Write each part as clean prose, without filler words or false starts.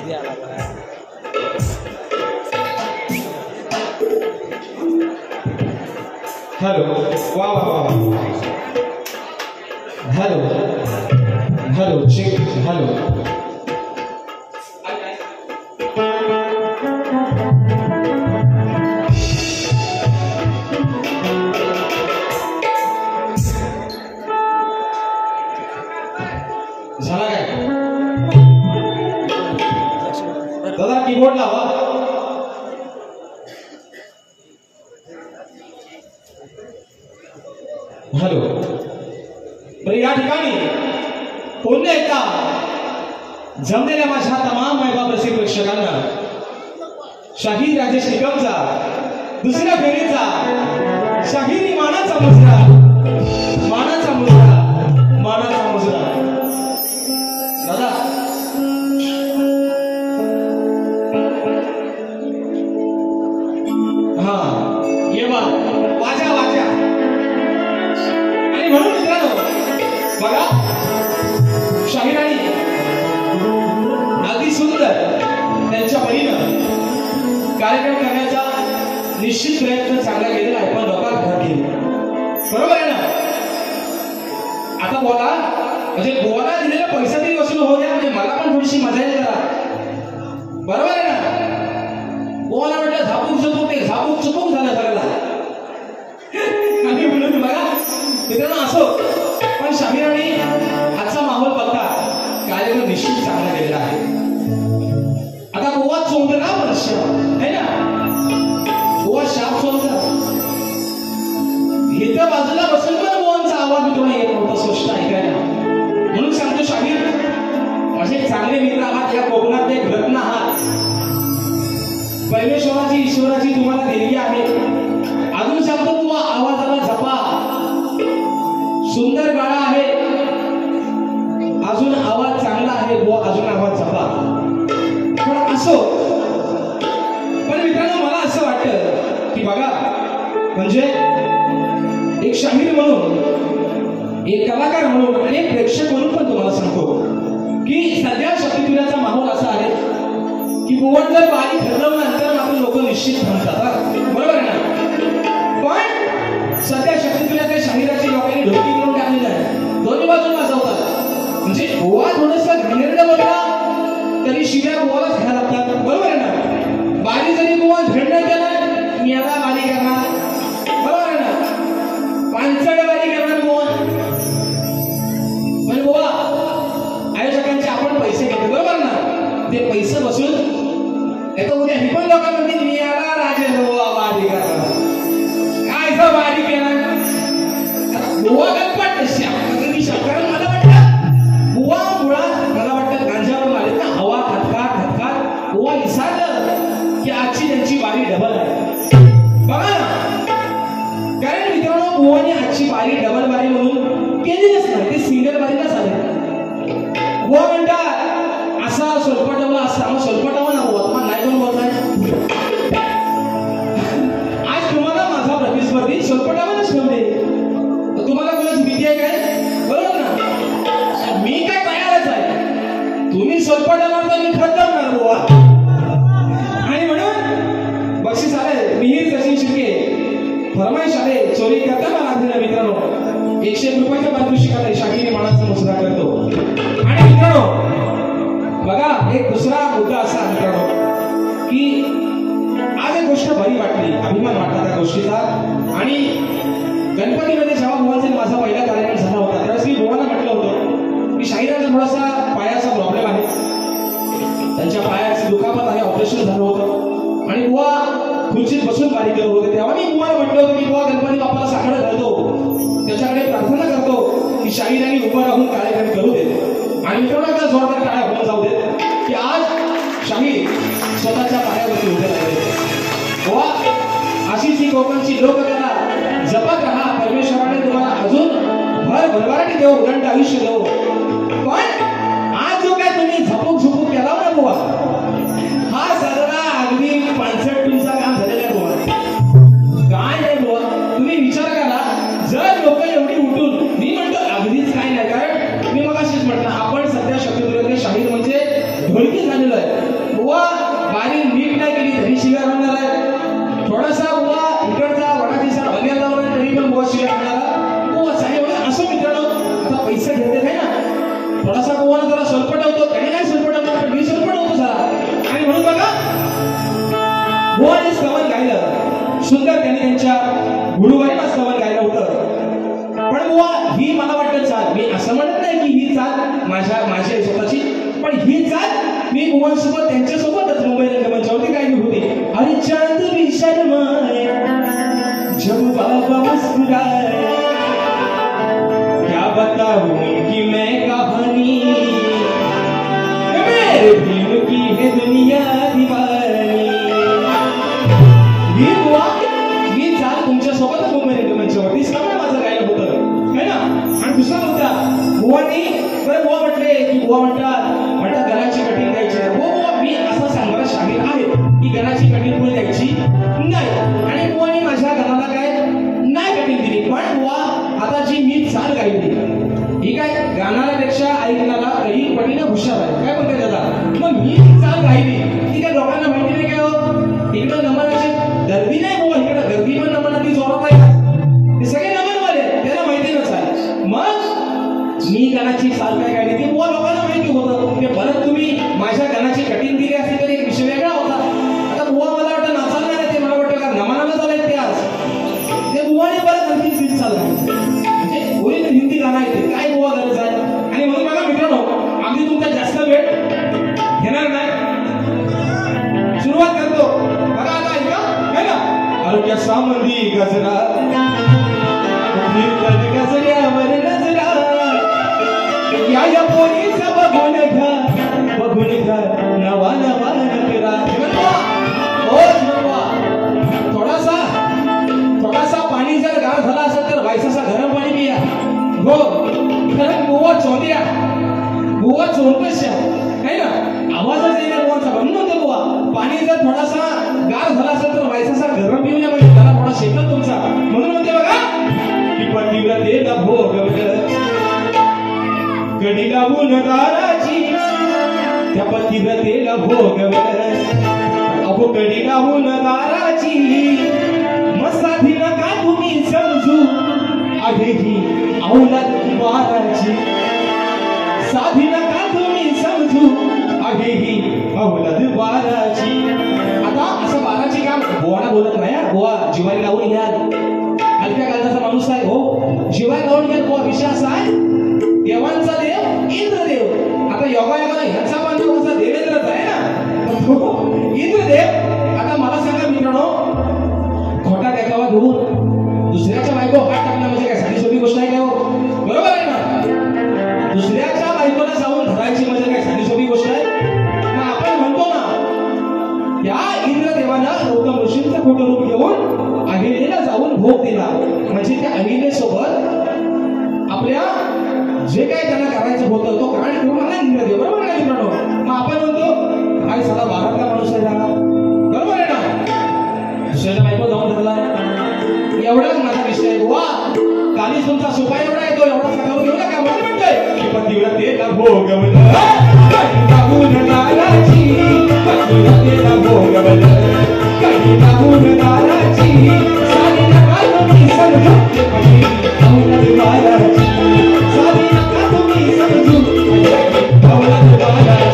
Hello वाह वाह वाह हेलो हेलो चेक हेलो झाला काय दादा कीबोर्ड लावा हॅलो बरं या ठिकाणी पुन्हा एकदा जमलेल्या माझ्या तमाम मायबाप रसिक प्रेक्षकांना शाहीर राजेश निकमचा दुसऱ्या फेरीचा शाहिरी मानाचा मुजरा मानाचा मुजरा मानाचा मुजरा दादा हा ये वाजा वाजा म्हणून मित्रांनो बघा शाहिराणी अगदी सुंदर त्यांच्या परीनं कार्यक्रम करण्याचा निश्चित प्रयत्न चांगला केलेला आहे पण लोकांना घर घेईल बरोबर आहे ना आता बोला म्हणजे गोवाला दिलेला पैसा तरी वसूल होऊ द्या म्हणजे मला पण थोडीशी मजा येईल जरा बरोबर आहे ना गोवाला म्हटलं झापूक चुपूक ते झापूक चुपूक झालं सगळं आणि म्हणून बघा मित्रांनो असो पण शाहिराणी आजचा माहोल बघता कार्यक्रम निश्चित चांगला केलेला आहे आता गोवा चोंदरा वर्ष है ना गोवा शाप चोंदरा इथं बाजूला बसून पण गोवांचा आवाज मित्रांनो येत नव्हता स्पष्ट ऐकायला म्हणून सांगतो शाहीर असे चांगले मित्र आहात या कोकणात एक रत्न आहात परमेश्वराची ईश्वराची तुम्हाला देणगी आहे अजून सांगतो बुवा आवाजाला जपा सुंदर गाणं आहे अजून आवाज चांगला आहे बुवा अजून आवाज जपा पण असो पण मित्रांनो मला असं वाटतं की बघा म्हणजे एक शाहीर म्हणून एक कलाकार म्हणून आणि एक प्रेक्षक म्हणून पण तुम्हाला सांगतो की सध्या शक्तिपीठाचा माहोल असा आहे की बुवा जर बारी ठरवल्यानंतर आपण लोक निश्चित म्हणतात बरोबर आहे ना पण सध्या शक्तिपीठाच्या शाहिराची लोकांनी ढोकी करून टाकलेली आहे दोन्ही बाजून वाजवतात म्हणजे गोवा थोडंसं घाणेरडं बोलला तरी शिव्या गोवालाच घ्यायला लागतात बरोबर आहे ना बारी जरी गोवा झेंडा केला मी आता बारी करणार बरोबर आहे ना पानसड बारी करणार गोवा म्हणजे गोवा आयोजकांचे आपण पैसे घेतो बरोबर ना ते पैसे बसून येतो उद्या ही पण लोक म्हणतील मी आला राजे गोवा बारी करणार काय सा बारी केला गोवा गप्पट कधी कारण मला वाटतं गोवा मुळात मला वाटतं गांजावर आले ना हवा खतकार खतकार गोवा विसरलं की आजची त्यांची बारी डबल आहे बघा ना कारण मित्रांनो गोवाने आजची बारी डबल बारी म्हणून केलीच नाही ते सिंगल बारीलाच आले गोवा म्हणतात असा सोलपटावला असा मग सोलपटावा ना गोवा तुम्हाला नाही कोण बोलताय आज तुम्हाला माझा प्रतिस्पर्धी सोलपटावालाच ठेवून दे तुम्हाला कोणाची भीती आहे काय बरोबर ना मी काय तयारच आहे तुम्ही सोलपटावर तर मी खत लावणार गोवा आणि म्हणून बक्षीस आले मिहीर कशी शिके फरमाईश आले चोरी करता मला लागले मित्रांनो 100 रुपयाच्या पारितोषिकाला शाहिरी मानाचा मुजरा करतो आणि मित्रांनो बघा एक दुसरा मुद्दा असा मित्रांनो की आज एक गोष्ट बरी वाटली अभिमान वाटला त्या गोष्टीचा आणि गणपतीमध्ये जेव्हा गोवाचा माझा पहिला कार्यक्रम झाला होता त्यावेळेस मी गोवाला म्हटलं होतं की शाहिरांचा थोडासा पायाचा प्रॉब्लेम आहे त्यांच्या पायाची दुखापत आहे ऑपरेशन झालं होतं आणि गोवा खुर्चीत बसून बारी करत होते तेव्हा मी गोवाला म्हटलं होतं की गोवा गणपती बाप्पाला साकडं घालतो त्याच्याकडे प्रार्थना करतो की शाहिरांनी उभं राहून कार्यक्रम करू देत आणि मित्रांनो एकदा जोरदार टाळ्या होऊन जाऊ देत की आज शाहीर स्वतःच्या पायावरती उभे राहिले गोवा अशीच ही कोकणची लोककला जपत राहा परमेश्वराने तुम्हाला अजून भरभराटी देऊ उदंड आयुष्य देऊ पण आज जो काय तुम्ही झपूक झुपूक केला ना गोवा हा सगळा अगदी 65 टूचा काम झालेला आहे गोवा काय आहे गोवा तुम्ही विचार करा जर लोक एवढी उठून मी म्हणतो अगदीच काय नाही कारण मी मग अशीच म्हटलं आपण सध्या शक्यतो शाहीर म्हणजे ढोलकी झालेलो आहे मी बुवांसोबत त्यांच्यासोबतच मुंबई रंगमंचावरती गायली होती. अरे चांद भी शर्माए जब बाबा मुस्कुराए, क्या बताऊं उनकी मैं कहानी, मेरे दिल की है दुनिया दीवानी. ही बुवा मी चाल तुमच्यासोबतच मुंबई रंगमंचावरती सगळं माझं गायलं होतं है ना. आणि दुसरा मुद्दा बुवानी बरं बुवा म्हटले की बुवा म्हणतात गणाची कटिंग द्यायची नाही. हो बुवा मी असं सांगणारा शाहीर आहे की गणाची कटिंग पुढे द्यायची नाही. आणि बुवानी माझ्या गणाला काय नाही कटिंग दिली. पण बुवा आता जी मी चाल गायली ही काय गाणाऱ्यापेक्षा ऐकणारा काही पटीने हुशार आहे. काय म्हणते दादा, मग मी चाल गायली ती काय लोकांना माहिती नाही काय हो. इकडं नमनाची गर्दी नाही बुवा, इकडं गर्दी पण नमनाची जोरात आहे. ते सगळे नमनवाले त्याला माहिती नसाय. मग मी गाण्याची चाल काय गायली ती बुवा लोकांना माहिती होतं. ते परत तुम्ही माझ्या गाण्याची कटिंग दिली असली तरी एक विषय वेगळा होता. आता बुवा मला वाटतं नाचायला नाही, ते मला वाटतं का नमनाला चालायचं ते आज ते बुवाने परत आणखी स्पीच चालला म्हणजे ओरिजिनल हिंदी गाणं आहे ते. काय बुवा गरज आहे. आणि म्हणून बघा मित्रांनो आम्ही तुमचा जास्त वेळ घेणार नाही, सुरुवात करतो. बघा आता ऐका है ना. आरोग्या सामंदी गजरा गजऱ्यावर नजरा या पोरीचा बघून घ्या नवा नवा नकरा. थोडासा पाणी जर गार झाला असेल तर व्हायचा गरम पाणी पिया. हो कारण गोवा चोंद्या गोवा चोंदशा है ना. आवाजच येईल गोवाचा म्हणून होते गोवा. पाणी जर थोडासा गार झाला असेल तर व्हायचा गरम पिऊ नये म्हणजे त्याला थोडा शेकल तुमचा. म्हणून म्हणते बघा की पतिव्रतेला भोगवलं गडी लावून दाराची, त्या पतिव्रतेला भोगवलं अहो गडी लावून दाराची. मग साधी नका तुम्ही समजू आहे ही औलाद बाराची, साधी नका तुम्ही समजू आहे ही औलाद बाराची. आता असं बाराची काम गोवाला बोलत नाही. गोवा जिवारी लावून घ्या, हलक्या काळजाचा माणूस आहे हो. जिवारी लावून घ्या गोवा. विषय असा आहे देवांचा देव इंद्रदेव. आता योगायोगाला ह्याचा पण कोणता देवेंद्रच आहे ना इंद्रदेव. आता मला सांगा मित्रांनो खोटा देखावा घेऊन दुसऱ्याच्या बायको हात टाकणं म्हणजे काय साधी सोपी गोष्ट आहे काय हो. बरोबर आहे ना. दुसऱ्याच्या बायकोला जाऊन धरायची म्हणजे काय साधी सोपी गोष्ट आहे. मग आपण म्हणतो ना या इंद्रदेवानं गौतम ऋषींचा फोटो रूप घेऊन अहिलेला जाऊन भोग दिला. म्हणजे त्या अहिलेसोबत आपल्या जे काय त्यांना करायचं होतं तो कारण ठेवून आला इंद्रदेव. बरोबर आहे मित्रांनो. मग आपण म्हणतो काय सदा भारतला माणूस आहे ना. बरोबर आहे ना. दुसऱ्याच्या बायको जाऊन धरला एवढाच माझा विषय आहे. वा कालीच तुमचा सोपा एवढा येतो एवढा सकाळ घेऊ नका. म्हणजे म्हणतोय पतिव्रतेला भोगवलं लागून दाराची, पतिव्रतेला भोगवलं कधी लागून दाराची. सारी नका तुम्ही समजू औलाद बाराची, सारी नका तुम्ही समजू औलाद बाराची.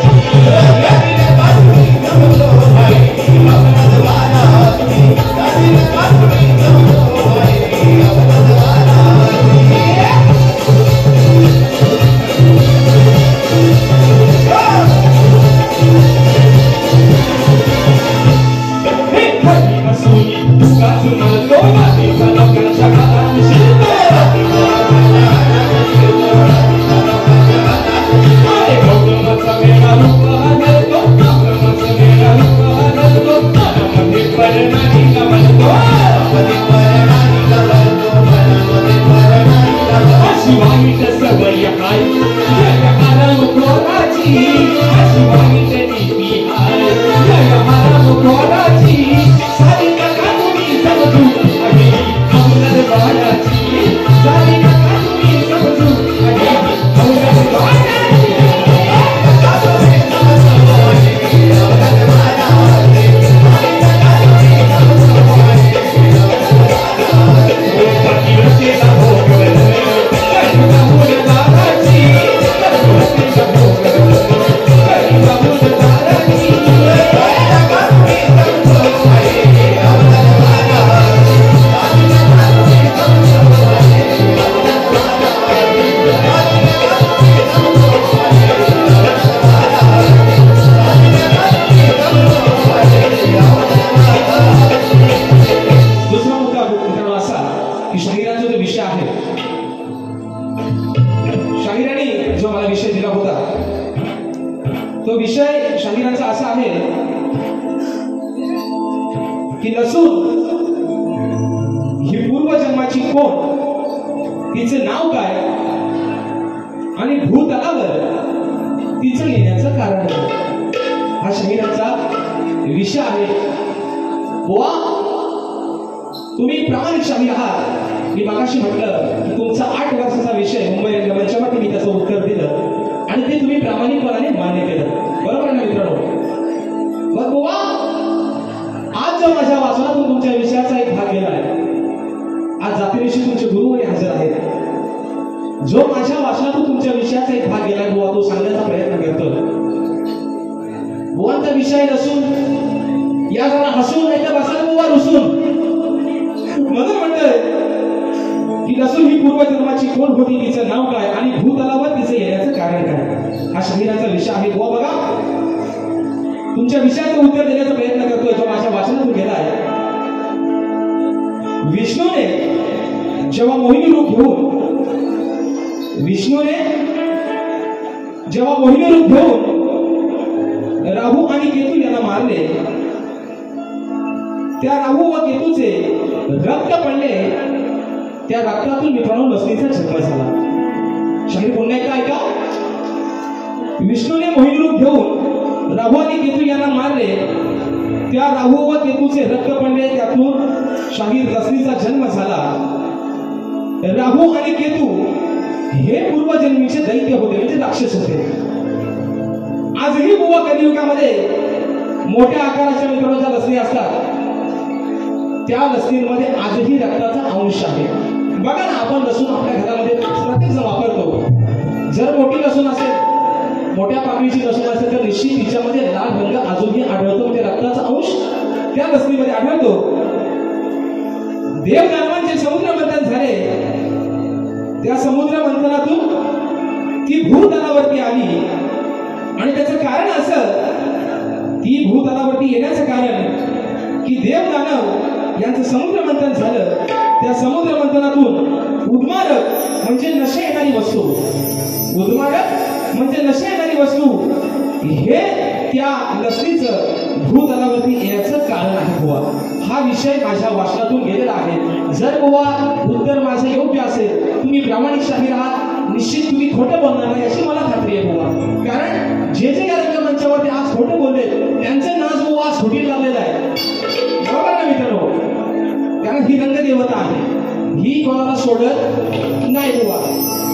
Vamos तो विषय शाहिरांचा असा आहे की लसूण ही पूर्वजन्माची कोण, तिचं नाव काय आणि भूतलावर तिचं येण्याचं कारण हा शाहिरांचा विषय आहे. बुवा तुम्ही प्रामाणिक शाहीर आहात. मी मागाशी म्हटलं की तुमचा 8 वर्षाचा विषय मुंबई रंगमंचावरती मी त्याचं उत्तर दिलं आणि ते तुम्ही प्रामाणिकपणाने मान्य केलं. बरोबर ना मित्रांनो? मग बुवा आज जो माझ्या वाचनातून तुमच्या विषयाचा एक भाग गेला आहे, आज जातीविषयी तुमचे गुरुवरी हजर आहेत. जो माझ्या वाचनातून तुमच्या विषयाचा एक भाग गेलाय बुवा, तो सांगण्याचा प्रयत्न करतो. बुवांचा विषय नसून या जरा हसून नाही तर बसायला बुवा रुसून म्हणून म्हणतोय की लसूण ही पूर्वजन्माची कोण होती, तिचं नाव काय आणि भूतलावर तिचं येण्याचं कारण काय, हा शाहिरांचा विषय आहे. बुवा बघा तुमच्या विषयाचं उत्तर देण्याचा प्रयत्न करतोय जो माझ्या वाचनातून गेला आहे. विष्णूने जेव्हा मोहिनी रूप घेऊन राहू आणि केतू यांना मारले, त्या राहू व केतूचे रक्त पडले, त्या रक्तातून मित्रांनो लसणीचा जन्म झाला. शाहीर पुन्हा एकदा ऐका. विष्णूने मोहिनी रूप घेऊन राहू आणि केतू यांना मारले, त्या राहू व केतूचे रक्त पडले, त्यातून शाहीर लसणीचा जन्म झाला. राहू आणि केतू हे पूर्वजन्मीचे दैत्य होते, म्हणजे राक्षस होते. आजही बुवा कलियुगामध्ये मोठ्या आकाराच्या मित्रांच्या लसणी असतात, त्या लसणीमध्ये आजही रक्ताचा अंश आहे. बघा ना, आपण लसूण आपल्या घरामध्ये प्रत्येक जण वापरतो. जर मोठी लसूण असेल, मोठ्या पाकळीची लसूण असेल तर निश्चित तिच्यामध्ये लाल रंग अजूनही आढळतो, म्हणजे रक्ताचा अंश त्या लसणीमध्ये आढळतो. देवदानवांचे समुद्र मंथन झाले, त्या समुद्र मंथनातून ती भूतलावरती आली आणि त्याचं कारण असं, ती भूतलावरती येण्याचं कारण की देव दानव यांचं समुद्र मंथन झालं. त्या समुद्र मंथनातून उद्मारक म्हणजे नशे येणारी वस्तू, उद्मारक म्हणजे नशे येणारी वस्तू हे त्या लसणीचं भूतलावरती येण्याचं कारण आहे. बुवा हा विषय माझ्या वाचनातून गेलेला आहे. जर बुवा उत्तर माझं योग्य असेल, तुम्ही प्रामाणिक शाहीर आहात, निश्चित तुम्ही खोटं बोलणार नाही याची मला खात्री आहे बुवा. कारण जे या रंगमंचावरती आज खोटं बोलले त्यांचं नाच बुवा आज खोटी लागलेलं आहे. बरोबर ना मित्रांनो? कारण ही रंगदेवता आहे, ही कोणाला सोडत नाही बुवा.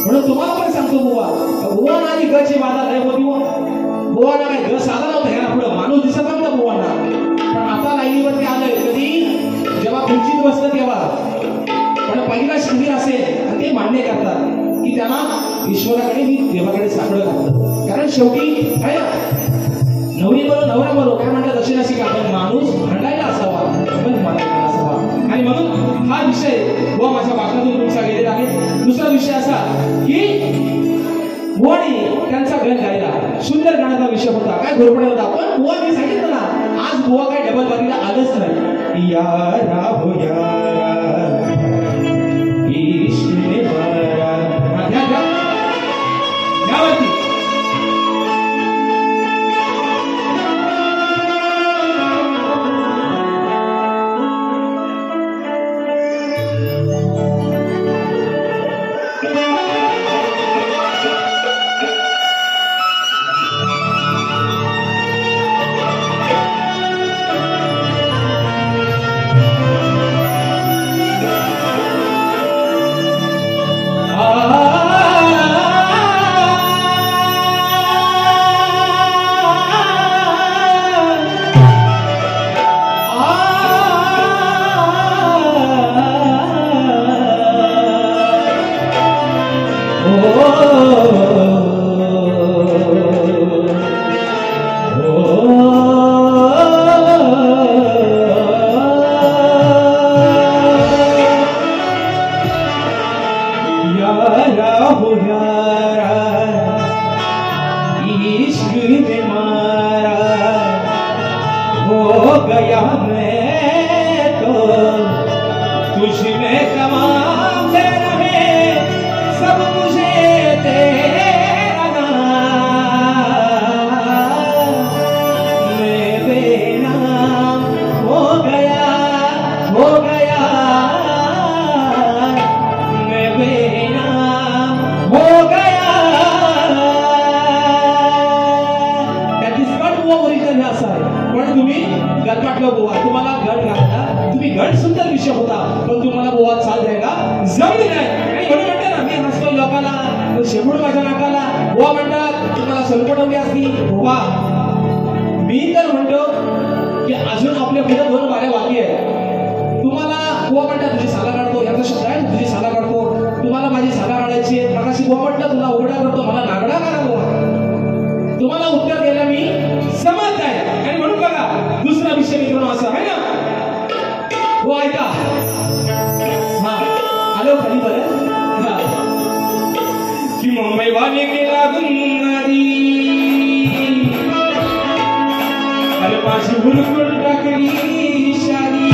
म्हणून तुम्हाला पण सांगतो बुवा, बुवा ना आणि गचे बाधा नाही होती. बुवा ना काय ग साधा नव्हता, ह्याला पुढं माणूस दिसत नव्हता बुवांना. पण आता लाईनीवरती आलंय, कधी जेव्हा खुर्चीत बसतं तेव्हा. पण पहिला शाहीर असेल आणि ते मान्य करतात की त्यांना ईश्वराकडे मी देवाकडे साकडं घातलं. कारण शेवटी आहे ना, नवरी बरो नवरा बरो काय म्हणतात दक्षिणाशी का, आपण माणूस भांडायला असावा, पण मानायला असावा. आणि म्हणून हा विषय व माझ्या वाचनातून तुमचा गेलेला आहे. दुसरा विषय असा की बुवानी त्यांचा गण गायला, सुंदर गाण्याचा विषय होता, काय घोरपडे होता. पण बुवानी सांगितलं ना, आज बुवा काय डबल बारीला आलंच नाही. यारा हो यारा इश्क ने मारा, यावरती म्हणून तुम्ही गणपाटलं बुवा तुम्हाला गण घातला तुम्ही गण सुंदर विषय होता पण तुम्हाला बुवा चाल द्यायला जमली नाही आणि म्हणून म्हणते ना मी हसतो लोकाला शेपूट माझ्या नाकाला बुवा म्हणतात तुम्हाला सलपटवली असती बुवा मी तर म्हणतो की अजून आपल्या पुढे 2 बाऱ्या बाकी आहे तुम्हाला बुवा म्हणतात तुझी साला काढतो याचा शब्द आहे तुझी साला काढतो तुम्हाला माझी साला काढायची आहे मगाशी बुवा म्हटलं तुला उघडा करतो मला नागडा करा बुवा तुम्हाला उत्तर द्यायला मी समर्थ आहे आणि म्हणून बघा दुसरा विषय मित्रांनो असा आहे ना हो ऐका हा आलो खाली बरं की मुंबई वाले गेला गुन्हारी अल्पाशी हुलकुल टाकली शाली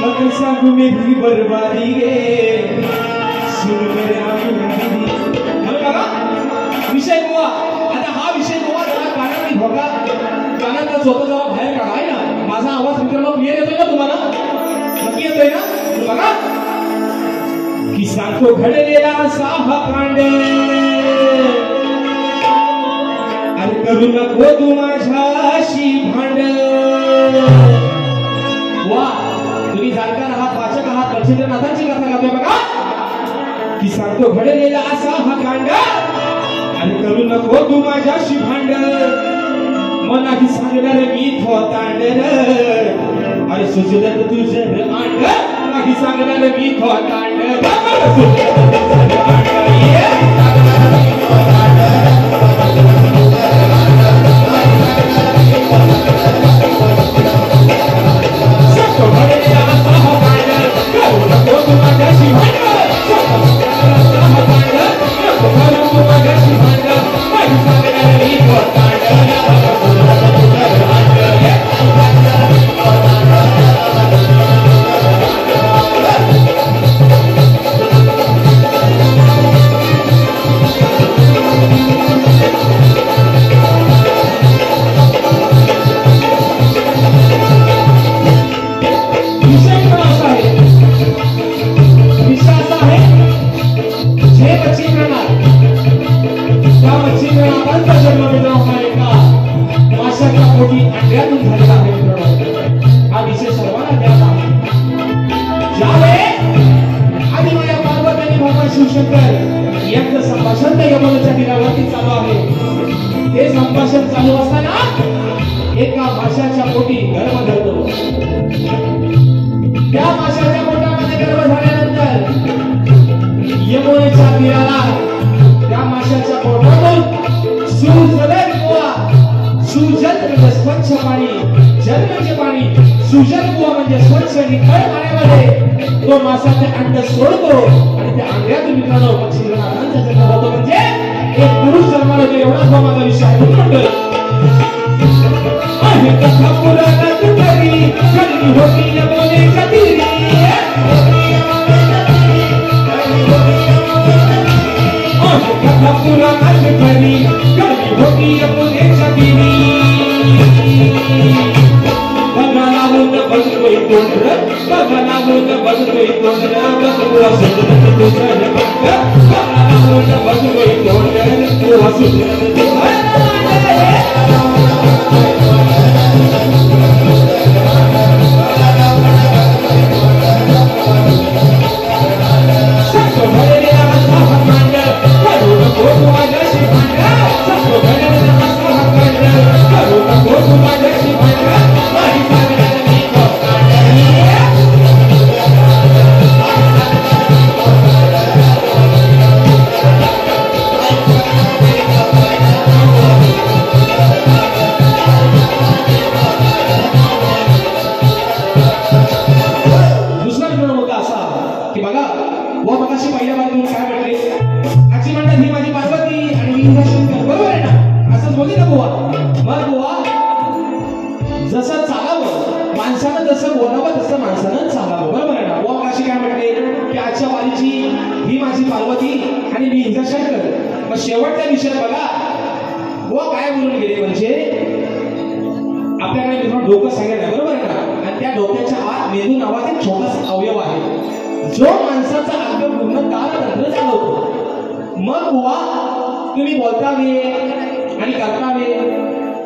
मग सांगू मेरी बर्बादी गे सुन मेरे बघा विषय गोवा आता हा विषय गोवा जरा कानातली भोगा कानातला स्वतः जरा बाहेर काढा आहे ना माझा आवाज मित्रांनो क्लिअर येतोय ना तुम्हाला नक्की येतोय ना बघा की सांगतो घडलेला असा हा कांड अरे करू नको तू माझ्याशी भांड वा तुम्ही जाणकार आहात वाचक आहात लक्ष्मीनाथांची कथा गातोय बघा की सांगतो घडलेला असा हा कांड अरे करू नको तू माझ्याशी भांड मनाही सांगणार मी थोतांड अरे सुजलं तुझं आंड नाही सांगणार मी थोतांड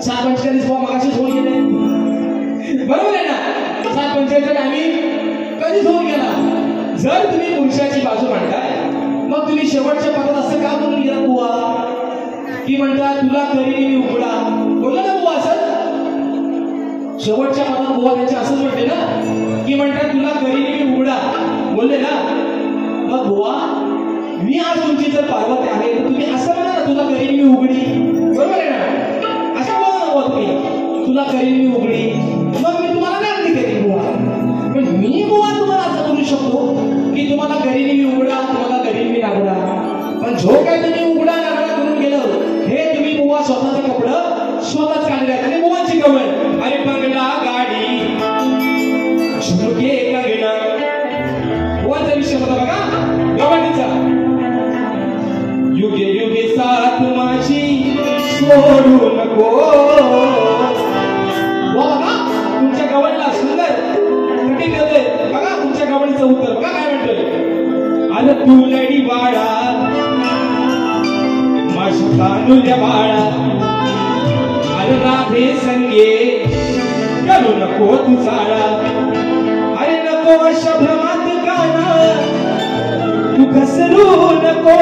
7:45 बुवा मगाशीच होऊन गेले. बरोबर आहे ना? 7:45 टायमिंग कधीच होऊन गेला. जर तुम्ही पुरुषाची बाजू मांडताय मग तुम्ही शेवटच्या पदात असं का बोलून गेला बुवा की म्हणतात तुला करीन मी उघडा. बोलला ना बुवा असं शेवटच्या पदात बुवा त्यांचे असंच म्हणते ना की म्हणतात तुला करीन मी उघडा बोलले ना. मग बुवा मी आज तुमची जर पार्वती आहे तर तुम्ही असं म्हणा ना तुला करीन मी उघडी. बरोबर आहे ना? असं बोला ना तुम्ही तुला करीन मी उघडी. मग मी तुम्हाला नाही करीन बुवा. पण मी बुवा तुम्हाला असं बोलू शकतो की तुम्हाला करीन मी उघडा तुम्हाला करीन मी नागडा. पण जो काय तुम्ही उघडा नागडा करून गेलं हे तुम्ही बुवा स्वतःचं कपडं स्वतःच काढले आहेत. आणि बुवाची गवळ अरे बंगला गाडी झुमके कंगना बुवाचा विषय होता बघा गवळीचा. युगे युगे साथ माझी सोडू नको. बघा तुमच्या गवळीला सुंदर कटिंग करतोय बघा तुमच्या गवळीचं उत्तर बघा काय म्हणतोय. अरे तू लडी बाळा माझी कानुल्या बाळा अरे राधे संगे करू नको तू चाळा. अरे नको अशा भ्रमात गाणं तू घसरू नको.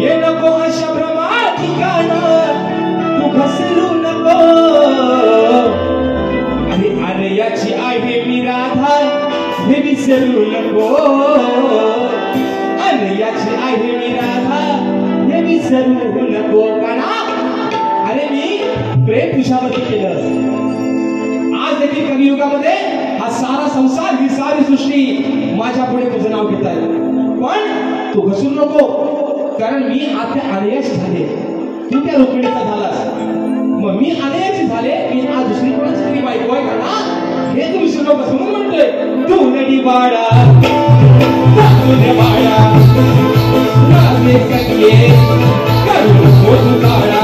ये नको अशा भ्रमात गाणं तू घसरू नको. अरे अरे याची आहे मी राधा हे विसरू नको. अरे याची आहे मी राधा हे विसरू नको. काना अरे मी प्रेम तुझ्यावरती केलं. आज देखील कलियुगामध्ये हा सारा संसार ही सारी सृष्टी माझ्या पुढे तुझं नाव घेत आहे. पण तू घसरू नको कारण मी आता आर्याची झाले तू त्या रुक्मिणीचा झालास. मग मी आर्याची झाले मी आज दुसरी कोणाची तरी बायको आहे का हे तू विसरू नको म्हणून म्हणतोय तू नडी बाळा तुझ्या बाळा राधे संगे करू नको तू काळा.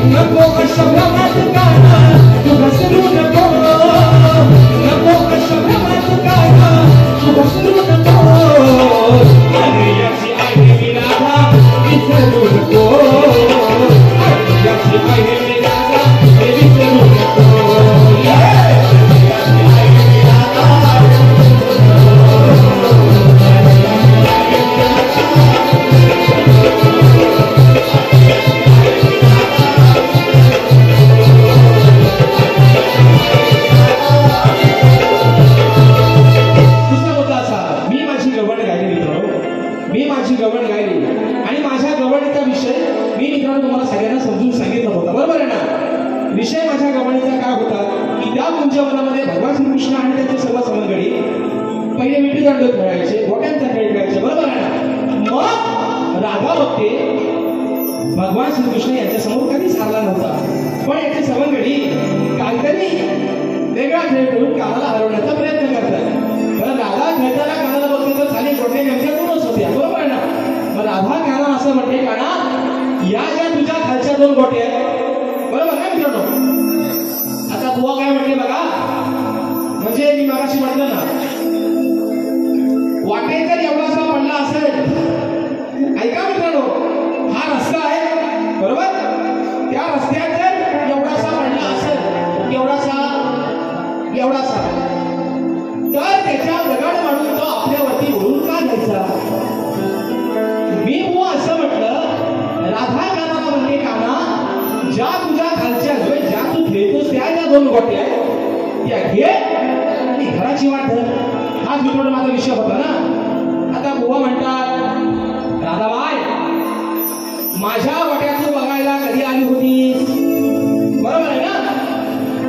नको शब्दात गाणं तू घसरू नको. नको शब्दात गाणं तू घसरू नको. अरे याची आहे मी राधा विसरू नको. अरे याची आहे मी राधा हे विसरू नको. भगवान श्रीकृष्ण यांच्या समोर कधीच हारला नव्हता. पण याचे सवंगडी काहीतरी वेगळा खेळ करून कानाला हरवण्याचा प्रयत्न करतात. तर राधा खेळताना कानाला बघते तर खाली गोटे नेमक्या होत्या. बरोबर आहे ना? मग राधा काना असं म्हणते काना या ज्या तुझ्या खालच्या 2 गोटे आहेत बरोबर ना मित्रांनो. आता बुवा काय म्हटले बघा म्हणजे मी मगाशी म्हटलं ना वाटे जर एवढासा पडला असेल ऐका मित्रांनो हा रस्ता आहे बरोबर. त्या रस्त्यात जर एवढासा पडला असेल एवढासा तर त्याच्या दगड मारून तो आपल्यावरती ओढून का घ्यायचा. मी बुवा असं म्हटलं राधा कानाला म्हणते काना ज्या तुझ्या खालच्या ज्या तू खेळतोस त्या ज्या 2 गोट्या त्या घे आणि घराची वाट धर. हाच मित्रांनो माझा विषय होता ना. आता बुवा म्हणतात राधाबाई माझ्या वाट्यात बघायला कधी आली होती बरोबर आहे ना.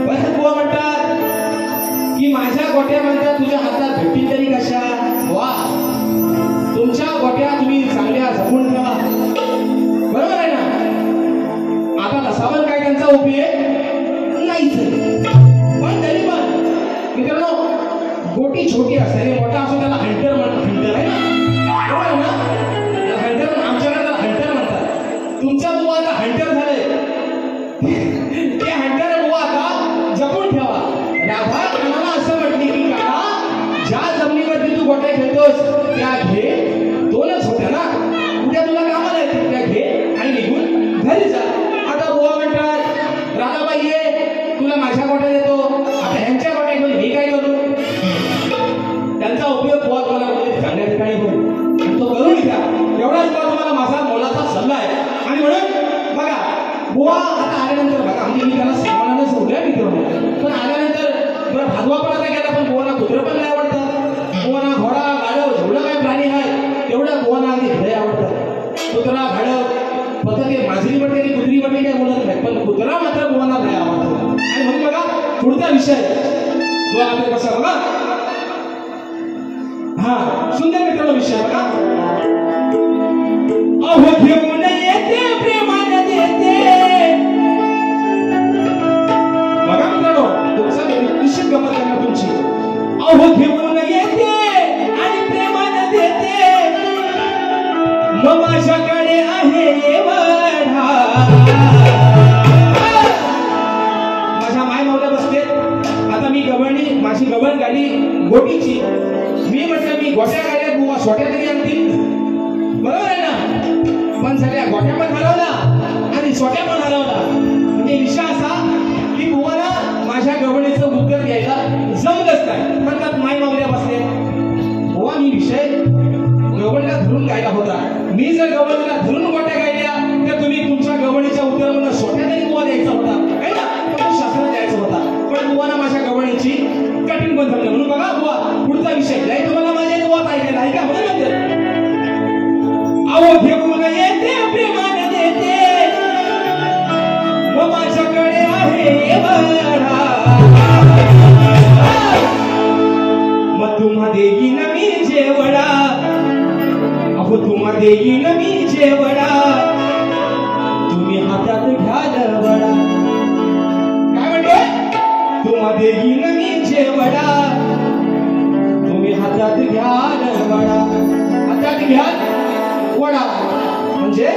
पण बुवा म्हणतात की माझ्या गोट्या म्हणतात तुझ्या हातात भेटतील तरी कशा. वा तुमच्या गोट्या तुम्ही चांगल्या जपून ठेवा बरोबर आहे ना. आता नसावं काय त्यांचा उपयोग नाहीच. पण तरी पण मित्रांनो गोटी छोटी असते आणि मोठा असतो त्याला हंटर म्हणतात. हंटर आहे ना बरोबर आहे ना. हंटर आमच्याकडे त्याला हंटर म्हणतात. तुमच्या बुवा आता हंटर झाले ते हंटर बुवा आता जपून ठेवा. राधा कानाला असं म्हटली की काना ज्या जमिनीवरती तू गोट्या खेळतोस त्या घे. 2च होत्या ना उद्या तुला कामाला येतील त्या घे आणि निघून घरी जा. आता मला माझ्या गोट्यात येतो, आता ह्यांच्या गोट्यात घेऊन मी काय करू? त्यांचा उपयोग बुवा तुम्हाला कुठे चांगल्या ठिकाणी होईल, तो करून घ्या. एवढाच बुवा तुम्हाला माझा मोलाचा सल्ला आहे. आणि म्हणून बघा बुवा आता आल्यानंतर बघा म्हणजे मी त्याला सन्मानानं सोडल्या मित्र, पण आल्यानंतर बरं भागवा पण आता गेला, पण बुवाला कुत्रं पण नाही आवडतात. बुवाना घोडा गाढव जेवढं काय प्राणी आहे तेवढं बुवाना अगदी घरे आवडतात. कुत्रा गाढव फक्त ते माजरी म्हटले की कुत्री म्हटले काय बोलत नाही, पण कुत्रा मात्र बुवाना नाही आवडतो. आणि म्हणून बघा पुढचा विषय जो आता कसा बघा, हा सुंदर मित्रांनो विषय बघा. अहो घेऊन येते प्रेमाने देते. बघा मित्रांनो तुमचा निश्चित गमत करणार तुमची. अहो घेऊन येते आणि प्रेमाने देते, मग माझ्याकडे आहे एवढा. माझ्या माय मावल्या बसते. आता मी गवळणी माझी गवळ गाडी गोटीची, मी म्हटलं मी गोट्या गाड्या बुवा छोट्या तरी आणतील, बरोबर आहे ना. पण सगळ्या गोट्या पण हरवला आणि छोट्या पण हरवला. म्हणजे विषय असा की बुवाला माझ्या गवळीचं उत्तर द्यायला जमलंच नाही. पण त्यात माय मावल्या बसले. बुवा मी विषय गवळीला धरून गायला होता. मी जर गवळीला धरून गोट्या गायल्या तर तुम्ही तुमच्या गवळीच्या उत्तराला छोट्या तरी बुवा द्यायचा होता, आहे ना, शास्त्रात द्यायचा होता. पण बुवाना माझ्या गवळीची कठीण पण झाली. म्हणून बघा बुवा पुढचा विषय नाही तुम्हाला माझ्या बुवात ऐकायला आहे का? म्हणून अहो घेऊन येते प्रेमाने देते, मग माझ्याकडे आहे बरा. मग तुम्हा देईन मी जेवढा, अहो तुम्हा देईन मी जेवढा, तुम्ही हातात घ्याल वडा. काय म्हणतोय? तुम्हा देईन मी जेवढा, तुम्ही हातात घ्याल वडा. हातात घ्याल वडा म्हणजे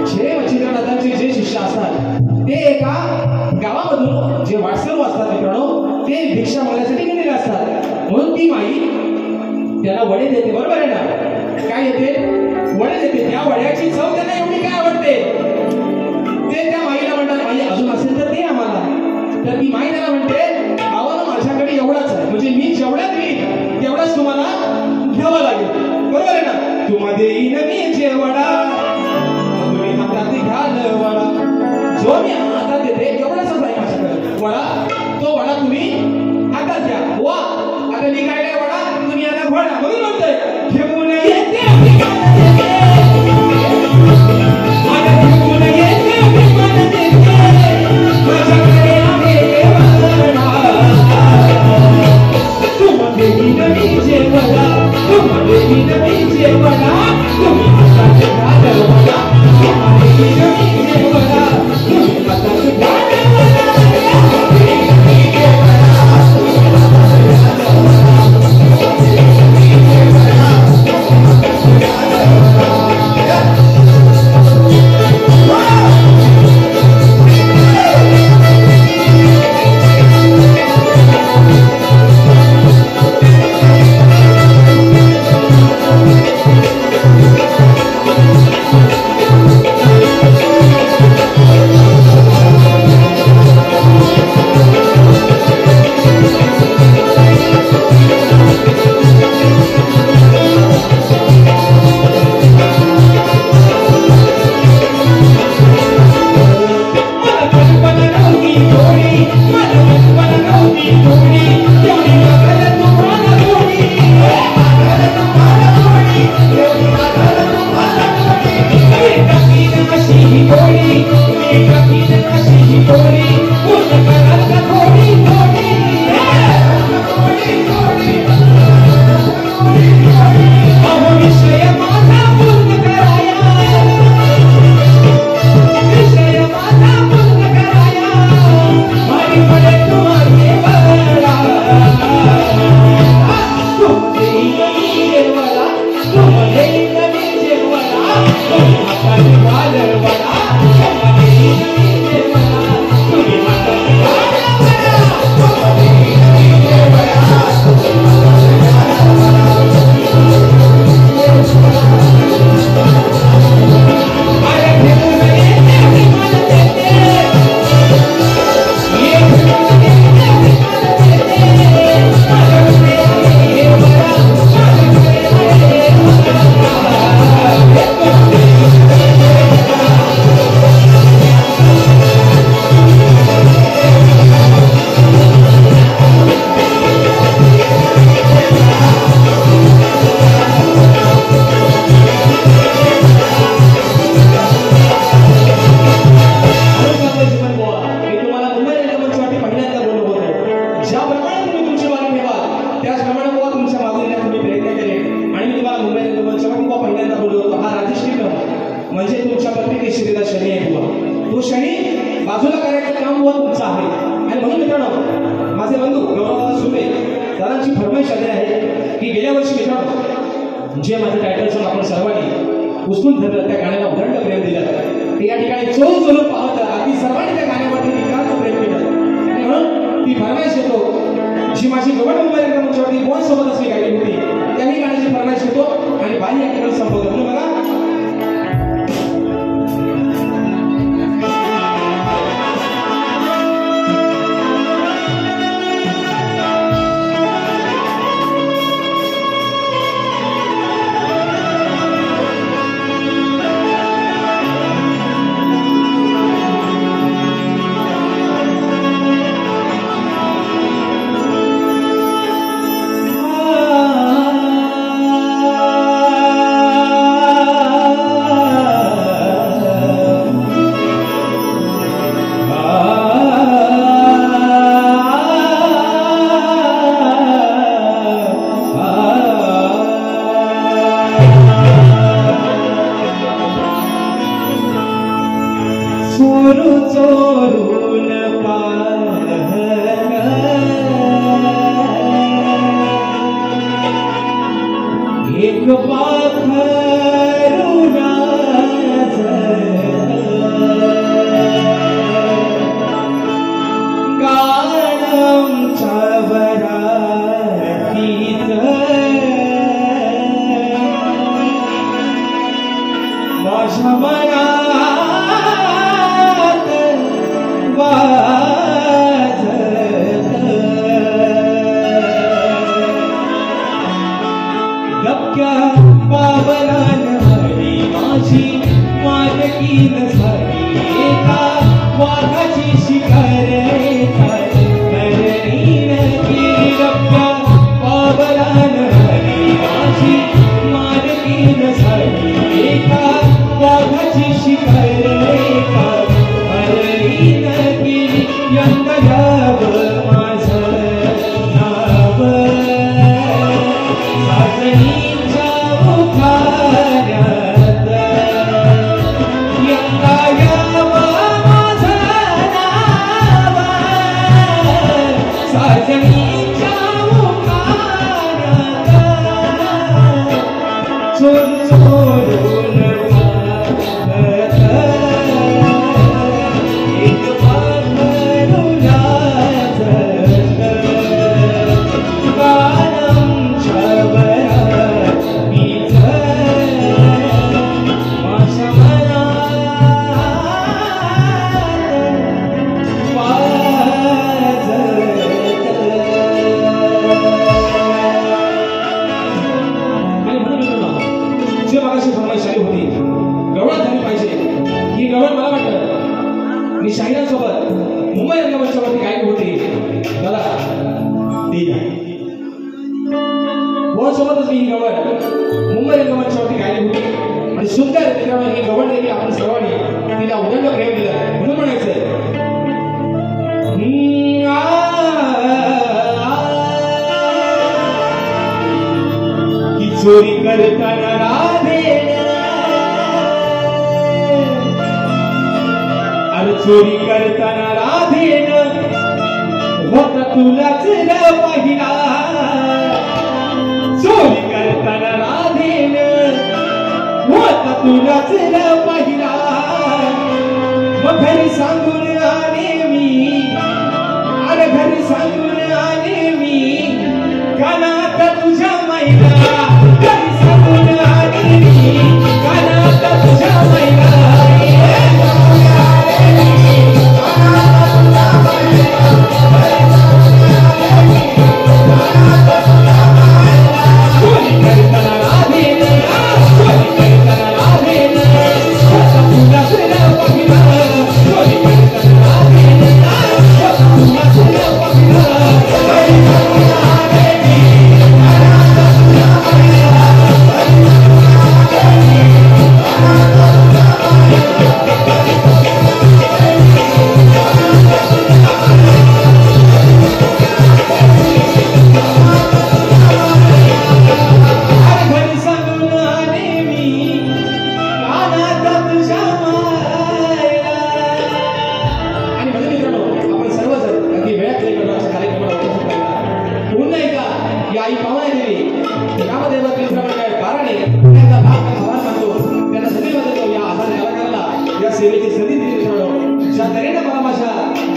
जे मच्छिंद्रनाथांचे जे शिष्य असतात ते एका गावामधून जे वाटसरू असतात मित्रांनो, ते भिक्षा मागण्यासाठी गेलेले असतात. म्हणून ती माई त्याला वडे देते, बरोबर आहे ना. काय येते? वडे देते. त्या वड्याची चव त्यांना एवढी काय आवडते ते त्या माईला म्हणतात, माई अजून असेल तर दे आम्हाला. तर ती माई त्याला म्हणते, गावाला माझ्याकडे एवढाच आहे, म्हणजे मी जेवढ्यात देईन तेवढाच तुम्हाला घ्यावं लागेल, बरोबर आहे ना. तुम्हा देईन मी जेवढा, तुम्ही हातात घ्याल वडा. जो मी हातात देते एवढाच आहे माझ्याकडे वडा, तो वडा तुम्ही हातात घ्या. वा आता मी काय काय वडा, तुम्ही आता घोडा. म्हणून म्हणतोय घेऊन येते तुम्ही क्षणी बाजूला करायचं काम व तुमचं आहे. आणि म्हणून मित्रांनो, माझे बंधू गौरवदादा सुर्वे दादांची फरमाईश आली आहे की गेल्या वर्षी मित्रांनो जे माझं टायटल सॉंग आपण सर्वांनी उचलून धरलं, त्या गाण्याला उदंड प्रेम दिलं, ते या ठिकाणी चोर चोरून पाहत अगदी सर्वांनी त्या गाण्यावरती निकाल प्रेम केलं. आणि म्हणून ती फरमाईश येतो जी माझी गवड मुंबई मंचावरती बोन सोबतच मी गायली होती, त्याही गाण्याची फरमाईश येतो आणि बाई या ठिकाणी संपवतो. म्हणून बघा, चोरी करताना राधे, अरे चोरी करताना राधेन होता तुलाच पहिला, चोरी करताना राधेन होता तुलाच पहिला. मग घरी सांगून आले मी, अरे घरी सांगून आले मी, कानात तुझ्या मैला, घरी सांगून आले मी, कानात तुझ्या मैला. Yeah.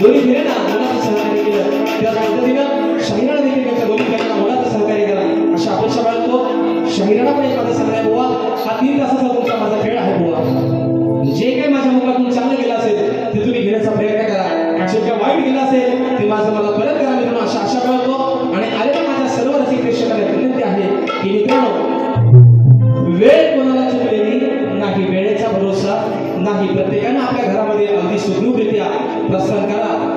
दोन्ही फेऱ्यांना मुलाचं सहकार्य केलं, त्याच पद्धतीनं शाहिराला देखील त्यांच्या दोन्ही फेऱ्यांना मुलाचं सहकार्य केलं. अशा अपेक्षा बाळगतो. शाहिराला पण एक माझं सांगणं आहे बुवा, हा 3 तासाचा तुमचा माझा खेळ आहे बुवा. जे काही माझ्या मुखातून चांगलं गेलं असेल ते तुम्ही घेण्याचा प्रयत्न करा, असे जे वाईट गेलं असेल ते माझं मला परत करा मित्रांनो, अशा आशा बाळगतो. आणि आलेल्या माझ्या सर्व रसिक प्रेक्षकांना विनंती आहे की मित्रांनो, वेळ कोणाला चुकलेली नाही, वेळेचा भरोसा नाही. प्रत्येकानं आपल्या घरामध्ये अगदी सुखरूपरित्या प्रस्थान करा.